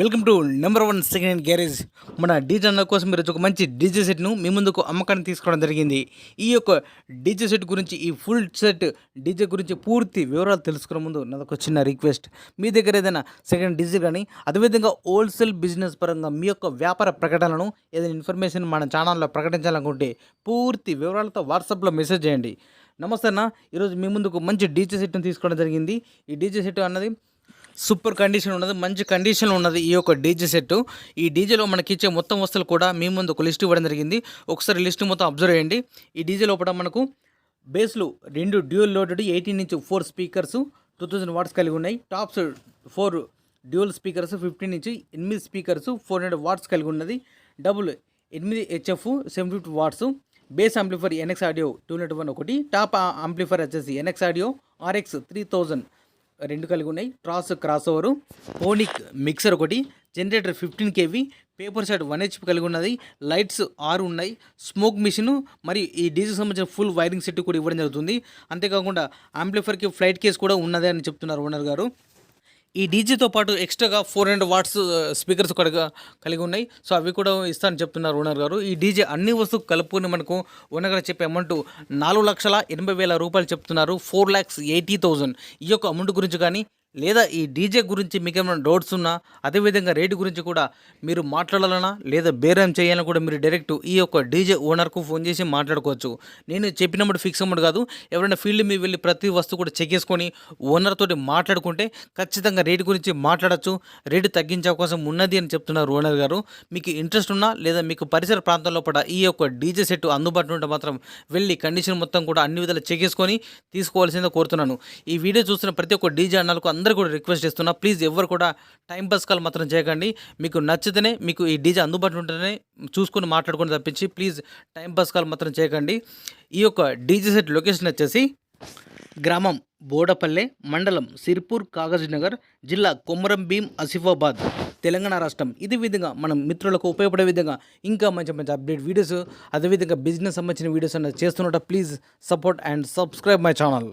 Welcome to number 1 second hand garage. మన DJ అన్న కోసం మీరు ఒక మంచి డీజే సెట్ను మీ ముందుకు అమ్మకాన్ని తీసుకోవడం జరిగింది. ఈ యొక్క డీజే సెట్ గురించి, ఈ ఫుల్ సెట్ డీజే గురించి పూర్తి వివరాలు తెలుసుకునే ముందు నాదొక చిన్న రిక్వెస్ట్. మీ దగ్గర ఏదైనా సెకండ్ డీజే కానీ, అదేవిధంగా హోల్సేల్ బిజినెస్ పరంగా మీ యొక్క వ్యాపార ప్రకటనలను ఏదైనా ఇన్ఫర్మేషన్ మన ఛానల్లో ప్రకటించాలనుకుంటే పూర్తి వివరాలతో వాట్సాప్లో మెసేజ్ చేయండి. నమస్తే అన్న, ఈరోజు మీ ముందుకు మంచి డీజే సెట్ను తీసుకోవడం జరిగింది. ఈ డీజే సెట్ అన్నది సూపర్ కండిషన్ ఉన్నది, మంచి కండిషన్లో ఉన్నది ఈ యొక్క డీజే సెట్. ఈ డీజేలో మనకి ఇచ్చే మొత్తం వస్తువులు కూడా మీ ముందు ఒక లిస్ట్ ఇవ్వడం జరిగింది. ఒకసారి లిస్ట్ మొత్తం అబ్జర్వ్ చేయండి. ఈ డీజే లోపల మనకు బేస్లు 2 dual loaded 18 inch 4 speakers 2000 watts కలిగి ఉన్నాయి. Tops 4 dual speakers 15 inch 8 speakers 400 watts కలిగి ఉన్నది. Double 8 HF 750 watts. Bass amplifier NX audio 201 ఒకటి. టాప్ ఆంప్లిఫైర్ వచ్చేసి ఎన్ఎక్స్ ఆడియో ఆర్ఎక్స్ 3000 2 కలిగి ఉన్నాయి. ట్రాస్ క్రాస్ ఓవరు, ఫోనిక్ మిక్సర్ ఒకటి, జనరేటర్ 15 kV, పేపర్ షాట్ 1 HP కలిగి ఉన్నది. లైట్స్ 6 ఉన్నాయి. స్మోక్ మిషన్ మరియు ఈ డీజే సంబంధించిన ఫుల్ వైరింగ్ సెట్ కూడా ఇవ్వడం జరుగుతుంది. అంతేకాకుండా ఆంప్లిఫైర్కి ఫ్లైట్ కేస్ కూడా ఉన్నది అని చెప్తున్నారు ఓనర్ గారు. ఈ డీజేతో పాటు ఎక్స్ట్రాగా 400 వాట్స్ స్పీకర్స్ కూడా కలిగి ఉన్నాయి. సో అవి కూడా ఇస్తానని చెప్తున్నారు ఓనర్ గారు. ఈ డీజే అన్ని వస్తువులు కలుపుకొని మనకు ఓనర్ గారు చెప్పే అమౌంట్ 4,80,000 రూపాయలు చెప్తున్నారు. 4,80,000. ఈ యొక్క అమౌంట్ గురించి కానీ, లేదా ఈ డీజే గురించి మీకు ఏమైనా డౌట్స్ ఉన్నా, అదేవిధంగా రేటు గురించి కూడా మీరు మాట్లాడాలన్నా, లేదా బేరం చేయాలని కూడా మీరు డైరెక్ట్ ఈ యొక్క డీజే ఓనర్కు ఫోన్ చేసి మాట్లాడుకోవచ్చు. నేను చెప్పినప్పుడు ఫిక్స్ అమౌంట్ కాదు. ఎవరైనా ఫీల్డ్ మీద వెళ్ళి ప్రతి వస్తువు కూడా చెక్ చేసుకొని ఓనర్ తోటి మాట్లాడుకుంటే ఖచ్చితంగా రేటు గురించి మాట్లాడచ్చు, రేటు తగ్గించే అవకాశం ఉన్నది అని చెప్తున్నారు ఓనర్ గారు. మీకు ఇంట్రెస్ట్ ఉన్నా, లేదా మీకు పరిసర ప్రాంతాల్లో కూడా ఈ యొక్క డీజే సెట్ అందుబాటులో ఉంటే మాత్రం వెళ్ళి కండిషన్ మొత్తం కూడా అన్ని విధాలు చెక్ చేసుకొని తీసుకోవాల్సిందే కోరుతున్నాను. ఈ వీడియో చూస్తున్న ప్రతి ఒక్క డీజే అన్నలకు అందరూ కూడా రిక్వెస్ట్ చేస్తున్నా, ప్లీజ్ ఎవరు కూడా టైం పాస్ కాల్ మాత్రం చేయకండి. మీకు నచ్చితేనే, మీకు ఈ డీజే అందుబాటులో ఉంటేనే చూసుకొని మాట్లాడుకొని తప్పించి ప్లీజ్ టైం పాస్ కాల్ మాత్రం చేయకండి. ఈ యొక్క డీజే సెట్ లొకేషన్ వచ్చేసి గ్రామం బోడపల్లె, మండలం సిర్పూర్ కాగజ్ నగర్, జిల్లా కొమరం భీం ఆసిఫాబాద్, తెలంగాణ రాష్ట్రం. ఇది విధంగా మనం మిత్రులకు ఉపయోగపడే విధంగా ఇంకా మంచి మంచి అప్డేట్ వీడియోస్, అదేవిధంగా బిజినెస్ సంబంధించిన వీడియోస్ అన్నది చేస్తున్నట్టు please support and subscribe my channel.